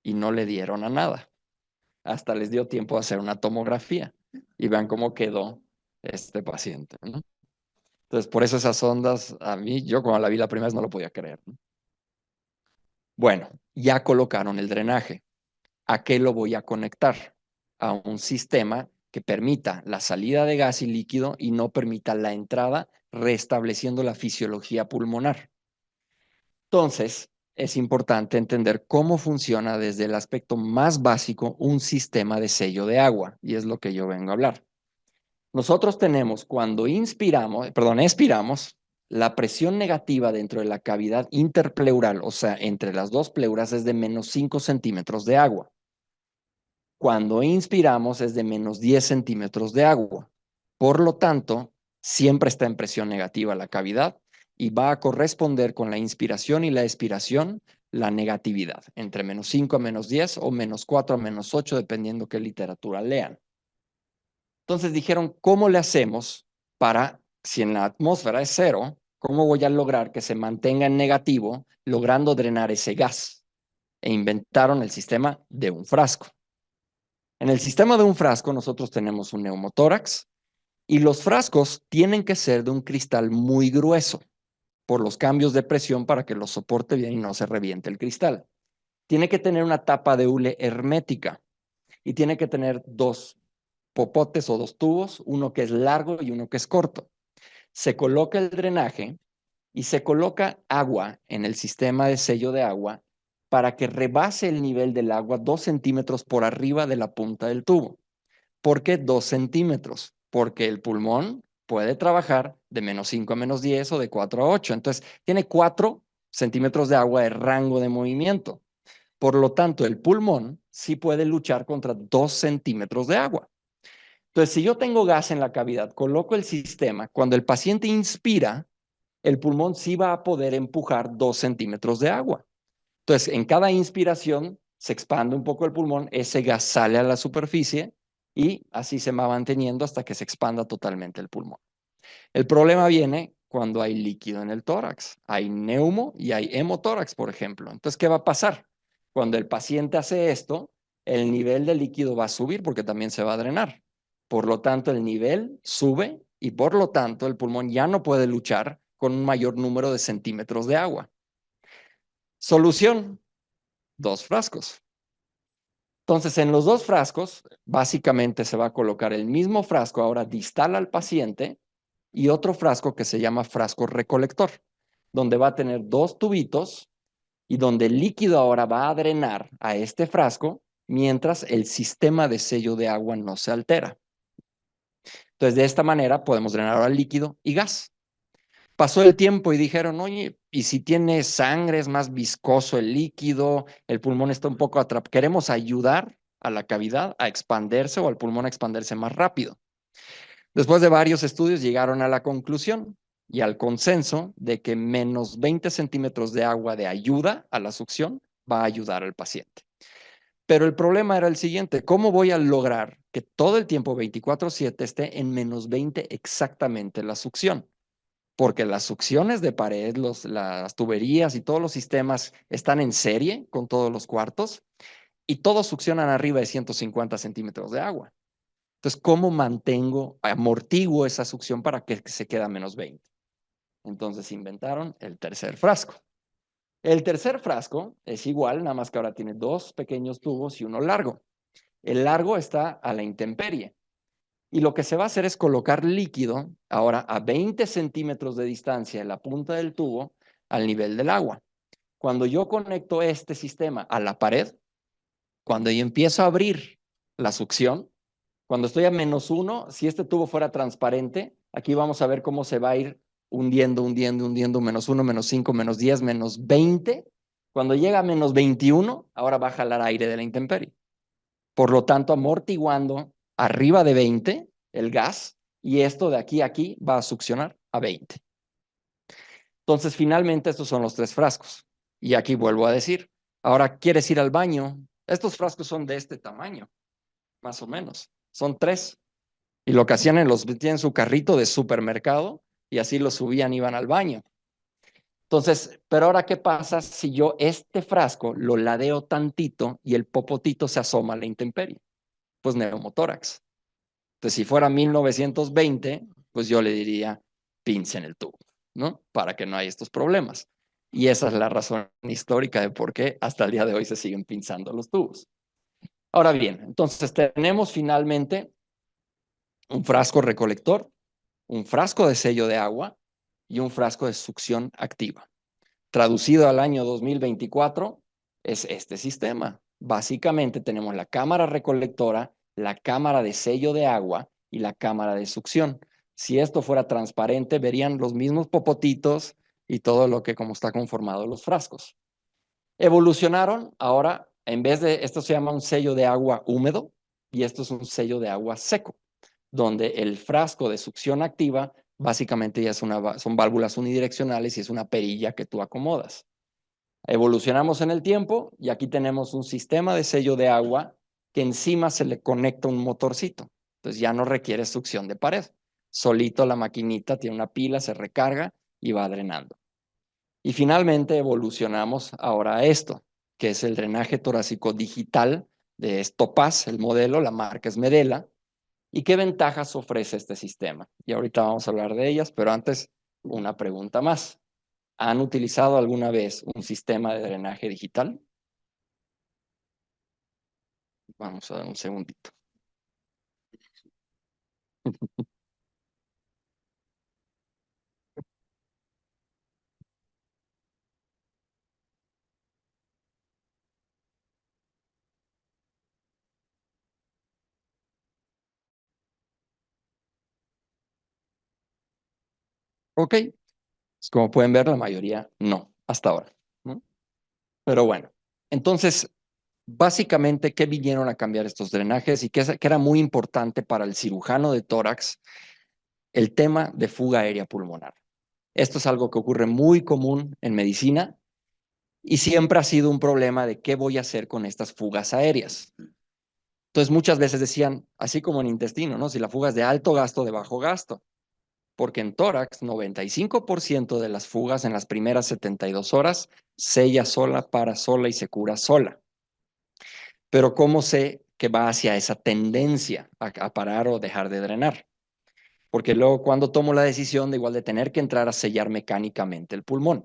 y no le dieron a nada. Hasta les dio tiempo a hacer una tomografía y vean cómo quedó este paciente, ¿no? Entonces, por eso esas ondas, a mí, yo cuando la vi la primera vez no lo podía creer, ¿no? Bueno, ya colocaron el drenaje. ¿A qué lo voy a conectar? A un sistema que permita la salida de gas y líquido y no permita la entrada, restableciendo la fisiología pulmonar. Entonces, es importante entender cómo funciona desde el aspecto más básico un sistema de sello de agua, y es lo que yo vengo a hablar. Nosotros tenemos, cuando expiramos, la presión negativa dentro de la cavidad interpleural, o sea, entre las dos pleuras, es de menos 5 centímetros de agua. Cuando inspiramos es de menos 10 centímetros de agua. Por lo tanto, siempre está en presión negativa la cavidad y va a corresponder con la inspiración y la expiración la negatividad, entre menos 5 a menos 10 o menos 4 a menos 8, dependiendo qué literatura lean. Entonces dijeron, ¿cómo le hacemos para, si en la atmósfera es cero, cómo voy a lograr que se mantenga en negativo, logrando drenar ese gas? E inventaron el sistema de un frasco. En el sistema de un frasco nosotros tenemos un neumotórax y los frascos tienen que ser de un cristal muy grueso por los cambios de presión para que lo soporte bien y no se reviente el cristal. Tiene que tener una tapa de hule hermética y tiene que tener dos popotes o dos tubos, uno que es largo y uno que es corto. Se coloca el drenaje y se coloca agua en el sistema de sello de agua para que rebase el nivel del agua 2 centímetros por arriba de la punta del tubo. ¿Por qué 2 centímetros? Porque el pulmón puede trabajar de menos 5 a menos 10 o de 4 a 8. Entonces, tiene 4 centímetros de agua de rango de movimiento. Por lo tanto, el pulmón sí puede luchar contra 2 centímetros de agua. Entonces, si yo tengo gas en la cavidad, coloco el sistema, cuando el paciente inspira, el pulmón sí va a poder empujar 2 centímetros de agua. Entonces, en cada inspiración se expande un poco el pulmón, ese gas sale a la superficie y así se va manteniendo hasta que se expanda totalmente el pulmón. El problema viene cuando hay líquido en el tórax. Hay neumo y hay hemotórax, por ejemplo. Entonces, ¿qué va a pasar? Cuando el paciente hace esto, el nivel de líquido va a subir porque también se va a drenar. Por lo tanto, el nivel sube y por lo tanto el pulmón ya no puede luchar con un mayor número de centímetros de agua. Solución, 2 frascos. Entonces, en los 2 frascos, básicamente se va a colocar el mismo frasco ahora distal al paciente y otro frasco que se llama frasco recolector, donde va a tener 2 tubitos y donde el líquido ahora va a drenar a este frasco mientras el sistema de sello de agua no se altera. Entonces, de esta manera podemos drenar ahora líquido y gas. Pasó el tiempo y dijeron, oye, ¿y si tiene sangre, es más viscoso el líquido, el pulmón está un poco atrapado? Queremos ayudar a la cavidad a expandirse o al pulmón a expandirse más rápido. Después de varios estudios llegaron a la conclusión y al consenso de que menos 20 centímetros de agua de ayuda a la succión va a ayudar al paciente. Pero el problema era el siguiente, ¿cómo voy a lograr que todo el tiempo 24/7 esté en menos 20 exactamente la succión? Porque las succiones de pared, las tuberías y todos los sistemas están en serie con todos los cuartos y todos succionan arriba de 150 centímetros de agua. Entonces, ¿cómo amortiguo esa succión para que se quede a menos 20? Entonces inventaron el tercer frasco. El tercer frasco es igual, nada más que ahora tiene 2 pequeños tubos y uno largo. El largo está a la intemperie. Y lo que se va a hacer es colocar líquido ahora a 20 centímetros de distancia en la punta del tubo al nivel del agua. Cuando yo conecto este sistema a la pared, cuando yo empiezo a abrir la succión, cuando estoy a -1, si este tubo fuera transparente, aquí vamos a ver cómo se va a ir hundiendo, hundiendo, hundiendo, -1, -5, -10, -20. Cuando llega a -21, ahora va a jalar aire de la intemperie. Por lo tanto, amortiguando arriba de 20 el gas y esto de aquí a aquí va a succionar a 20. Entonces, finalmente, estos son los 3 frascos. Y aquí vuelvo a decir, ahora quieres ir al baño. Estos frascos son de este tamaño, más o menos. Son 3. Y lo que hacían tienen su carrito de supermercado y así lo subían, iban al baño. Entonces, pero ahora, ¿qué pasa si yo este frasco lo ladeo tantito y el popotito se asoma a la intemperie? Pues neumotórax. Entonces, si fuera 1920, pues yo le diría, pincen el tubo, ¿no? Para que no haya estos problemas. Y esa es la razón histórica de por qué hasta el día de hoy se siguen pinzando los tubos. Ahora bien, entonces tenemos finalmente un frasco recolector, un frasco de sello de agua y un frasco de succión activa. Traducido al año 2024, es este sistema. Básicamente tenemos la cámara recolectora, la cámara de sello de agua y la cámara de succión. Si esto fuera transparente, verían los mismos popotitos y todo lo que como está conformado los frascos. Evolucionaron ahora, en vez de, esto se llama un sello de agua húmedo y esto es un sello de agua seco, donde el frasco de succión activa básicamente ya son válvulas unidireccionales y es una perilla que tú acomodas. Evolucionamos en el tiempo y aquí tenemos un sistema de sello de agua que encima se le conecta un motorcito. Entonces ya no requiere succión de pared. Solito la maquinita tiene una pila, se recarga y va drenando. Y finalmente evolucionamos ahora a esto, que es el drenaje torácico digital de Topaz, el modelo, la marca es Medela. ¿Y qué ventajas ofrece este sistema? Y ahorita vamos a hablar de ellas, pero antes una pregunta más. ¿Han utilizado alguna vez un sistema de drenaje digital? Vamos a dar un segundito. Ok, como pueden ver, la mayoría no, hasta ahora, ¿no? Pero bueno, entonces, básicamente, ¿qué vinieron a cambiar estos drenajes y qué era muy importante para el cirujano de tórax? El tema de fuga aérea pulmonar. Esto es algo que ocurre muy común en medicina y siempre ha sido un problema de qué voy a hacer con estas fugas aéreas. Entonces muchas veces decían, así como en intestino, ¿no? Si la fuga es de alto gasto o de bajo gasto, porque en tórax 95% de las fugas en las primeras 72 horas sella sola, para sola y se cura sola. Pero ¿cómo sé que va hacia esa tendencia a parar o dejar de drenar? Porque luego cuando tomo la decisión de igual de tener que entrar a sellar mecánicamente el pulmón.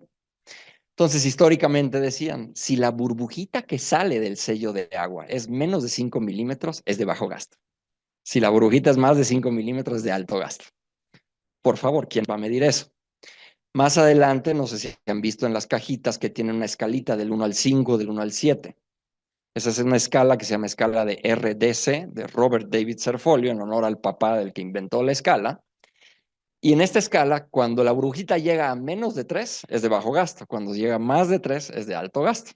Entonces, históricamente decían, si la burbujita que sale del sello de agua es menos de 5 milímetros, es de bajo gasto. Si la burbujita es más de 5 milímetros, es de alto gasto. Por favor, ¿quién va a medir eso? Más adelante, no sé si han visto en las cajitas que tienen una escalita del 1 al 5, del 1 al 7. Esa es una escala que se llama escala de RDC, de Robert David Cerfolio, en honor al papá del que inventó la escala. Y en esta escala, cuando la burbujita llega a menos de 3, es de bajo gasto. Cuando llega a más de 3, es de alto gasto.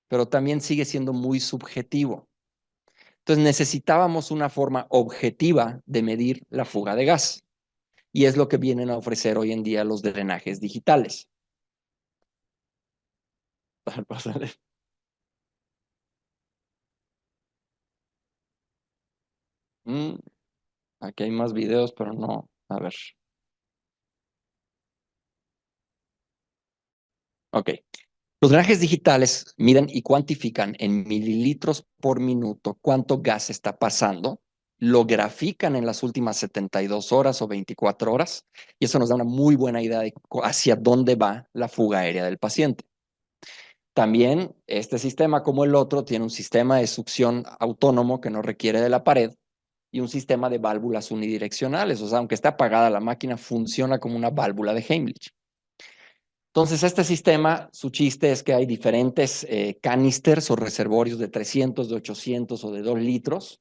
Pero también sigue siendo muy subjetivo. Entonces necesitábamos una forma objetiva de medir la fuga de gas. Y es lo que vienen a ofrecer hoy en día los drenajes digitales. Mm, aquí hay más videos, pero no. A ver. Ok. Los drenajes digitales miden y cuantifican en mililitros por minuto cuánto gas está pasando, lo grafican en las últimas 72 horas o 24 horas, y eso nos da una muy buena idea de hacia dónde va la fuga aérea del paciente. También este sistema, como el otro, tiene un sistema de succión autónomo que no requiere de la pared y un sistema de válvulas unidireccionales. O sea, aunque esté apagada la máquina, funciona como una válvula de Heimlich. Entonces, este sistema, su chiste es que hay diferentes canisters o reservorios de 300, de 800 o de 2 litros.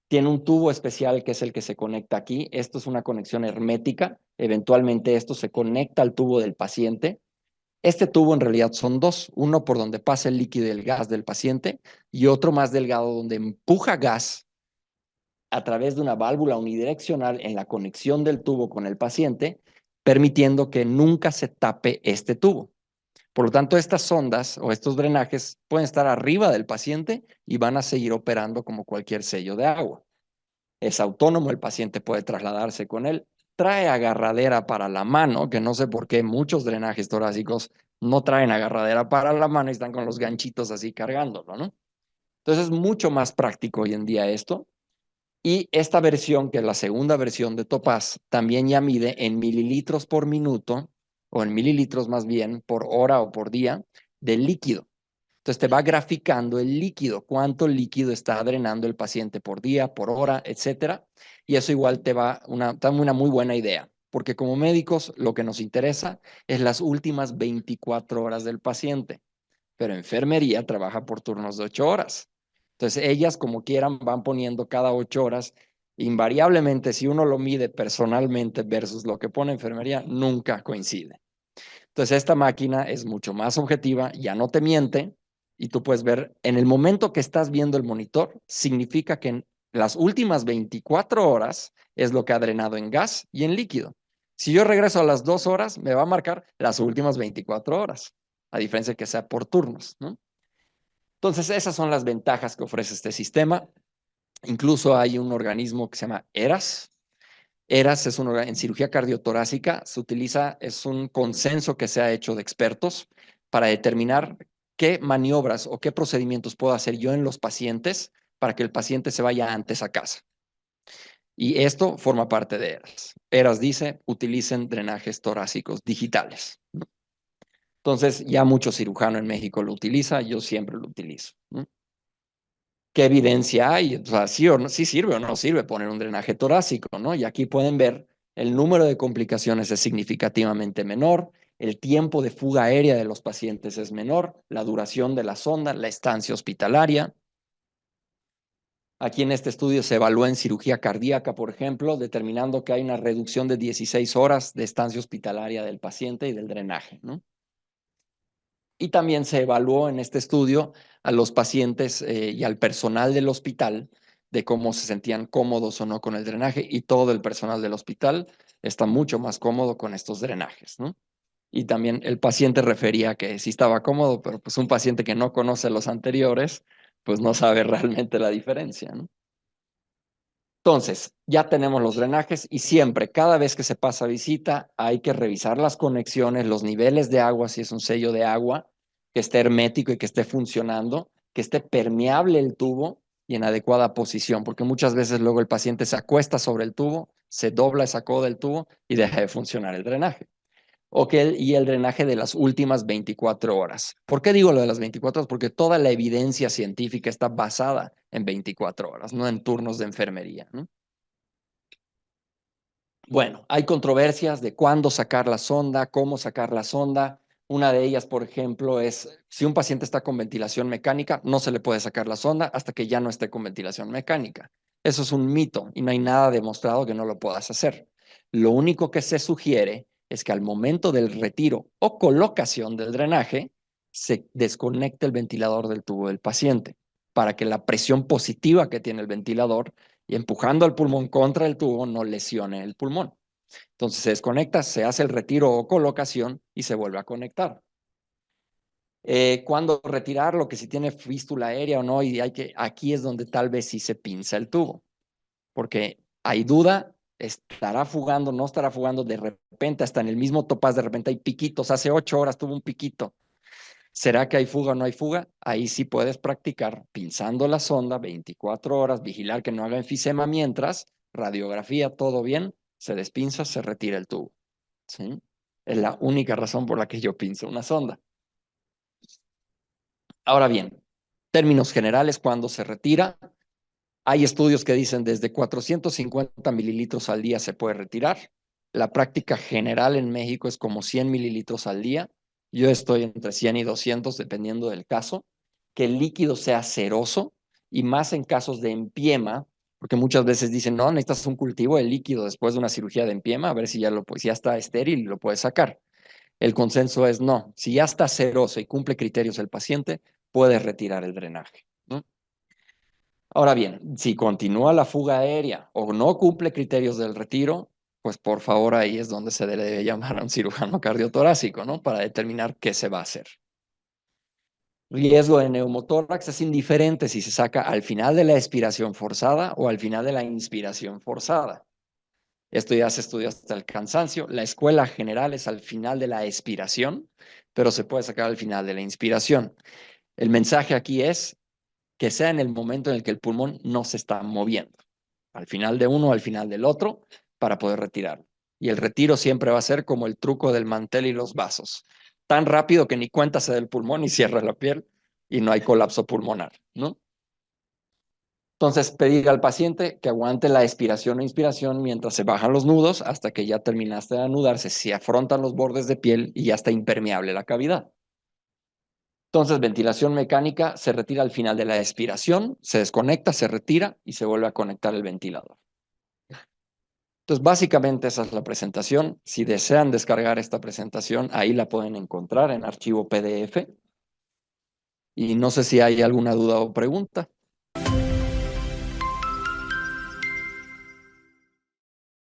Tiene un tubo especial que es el que se conecta aquí. Esto es una conexión hermética. Eventualmente esto se conecta al tubo del paciente. Este tubo en realidad son dos, uno por donde pasa el líquido y el gas del paciente y otro más delgado donde empuja gas a través de una válvula unidireccional en la conexión del tubo con el paciente, permitiendo que nunca se tape este tubo. Por lo tanto, estas sondas o estos drenajes pueden estar arriba del paciente y van a seguir operando como cualquier sello de agua. Es autónomo, el paciente puede trasladarse con él. Trae agarradera para la mano, que no sé por qué muchos drenajes torácicos no traen agarradera para la mano y están con los ganchitos así cargándolo, ¿no? Entonces es mucho más práctico hoy en día esto. Y esta versión, que es la segunda versión de Topaz, también ya mide en mililitros por minuto, o en mililitros más bien, por hora o por día, de líquido. Entonces te va graficando el líquido, cuánto líquido está drenando el paciente por día, por hora, etcétera. Y eso igual te da una muy buena idea, porque como médicos lo que nos interesa es las últimas 24 horas del paciente, pero enfermería trabaja por turnos de 8 horas. Entonces ellas como quieran van poniendo cada 8 horas. Invariablemente, si uno lo mide personalmente versus lo que pone enfermería, nunca coincide. Entonces, esta máquina es mucho más objetiva, ya no te miente, y tú puedes ver en el momento que estás viendo el monitor, significa que en las últimas 24 horas es lo que ha drenado en gas y en líquido. Si yo regreso a las 2 horas, me va a marcar las últimas 24 horas, a diferencia de que sea por turnos, ¿no? Entonces, esas son las ventajas que ofrece este sistema. Incluso hay un organismo que se llama ERAS, ERAS es en cirugía cardiotorácica, se utiliza, es un consenso que se ha hecho de expertos para determinar qué maniobras o qué procedimientos puedo hacer yo en los pacientes para que el paciente se vaya antes a casa. Y esto forma parte de ERAS. ERAS dice, utilicen drenajes torácicos digitales. Entonces, ya mucho cirujano en México lo utiliza, yo siempre lo utilizo. ¿Qué evidencia hay? O sea, sí, o no, sí sirve o no sirve poner un drenaje torácico, ¿no? Y aquí pueden ver el número de complicaciones es significativamente menor, el tiempo de fuga aérea de los pacientes es menor, la duración de la sonda, la estancia hospitalaria. Aquí en este estudio se evalúa en cirugía cardíaca, por ejemplo, determinando que hay una reducción de 16 horas de estancia hospitalaria del paciente y del drenaje, ¿no? Y también se evaluó en este estudio a los pacientes y al personal del hospital de cómo se sentían cómodos o no con el drenaje, y todo el personal del hospital está mucho más cómodo con estos drenajes, ¿no? Y también el paciente refería que sí estaba cómodo, pero pues un paciente que no conoce los anteriores, pues no sabe realmente la diferencia, ¿no? Entonces, ya tenemos los drenajes y siempre, cada vez que se pasa visita, hay que revisar las conexiones, los niveles de agua, si es un sello de agua, que esté hermético y que esté funcionando, que esté permeable el tubo y en adecuada posición, porque muchas veces luego el paciente se acuesta sobre el tubo, se dobla esa coda del tubo y deja de funcionar el drenaje. Y el drenaje de las últimas 24 horas. ¿Por qué digo lo de las 24 horas? Porque toda la evidencia científica está basada en 24 horas, no en turnos de enfermería, ¿no? Bueno, hay controversias de cuándo sacar la sonda, cómo sacar la sonda. Una de ellas, por ejemplo, es si un paciente está con ventilación mecánica, no se le puede sacar la sonda hasta que ya no esté con ventilación mecánica. Eso es un mito y no hay nada demostrado que no lo puedas hacer. Lo único que se sugiere es que al momento del retiro o colocación del drenaje, se desconecte el ventilador del tubo del paciente para que la presión positiva que tiene el ventilador y empujando al pulmón contra el tubo no lesione el pulmón. Entonces se desconecta, se hace el retiro o colocación y se vuelve a conectar. ¿Cuándo retirarlo? Que si tiene fístula aérea o no, y aquí es donde tal vez sí se pinza el tubo, porque hay duda, estará fugando, no estará fugando, de repente hasta en el mismo topaz, de repente hay piquitos, hace 8 horas tuvo un piquito. ¿Será que hay fuga o no hay fuga? Ahí sí puedes practicar pinzando la sonda 24 horas, vigilar que no haga enfisema mientras, radiografía, todo bien, se despinza, se retira el tubo. ¿Sí? Es la única razón por la que yo pinzo una sonda. Ahora bien, términos generales, cuando se retira, hay estudios que dicen desde 450 mililitros al día se puede retirar. La práctica general en México es como 100 mililitros al día. Yo estoy entre 100 y 200 dependiendo del caso. Que el líquido sea ceroso y más en casos de empiema, porque muchas veces dicen, no, necesitas un cultivo de líquido después de una cirugía de empiema, a ver si si ya está estéril y lo puedes sacar. El consenso es no, si ya está ceroso y cumple criterios el paciente, puedes retirar el drenaje, ¿no? Ahora bien, si continúa la fuga aérea o no cumple criterios del retiro, pues por favor ahí es donde se debe llamar a un cirujano cardiotorácico, ¿no? Para determinar qué se va a hacer. Riesgo de neumotórax es indiferente si se saca al final de la expiración forzada o al final de la inspiración forzada. Esto ya se estudió hasta el cansancio. La escuela general es al final de la expiración, pero se puede sacar al final de la inspiración. El mensaje aquí es que sea en el momento en el que el pulmón no se está moviendo, al final de uno, al final del otro, para poder retirar. Y el retiro siempre va a ser como el truco del mantel y los vasos, tan rápido que ni cuenta se da el pulmón y cierra la piel y no hay colapso pulmonar, ¿no? Entonces, pedir al paciente que aguante la expiración o inspiración mientras se bajan los nudos hasta que ya terminaste de anudarse, se afrontan los bordes de piel y ya está impermeable la cavidad. Entonces, ventilación mecánica se retira al final de la expiración, se desconecta, se retira y se vuelve a conectar el ventilador. Entonces, básicamente esa es la presentación. Si desean descargar esta presentación, ahí la pueden encontrar en archivo PDF. Y no sé si hay alguna duda o pregunta.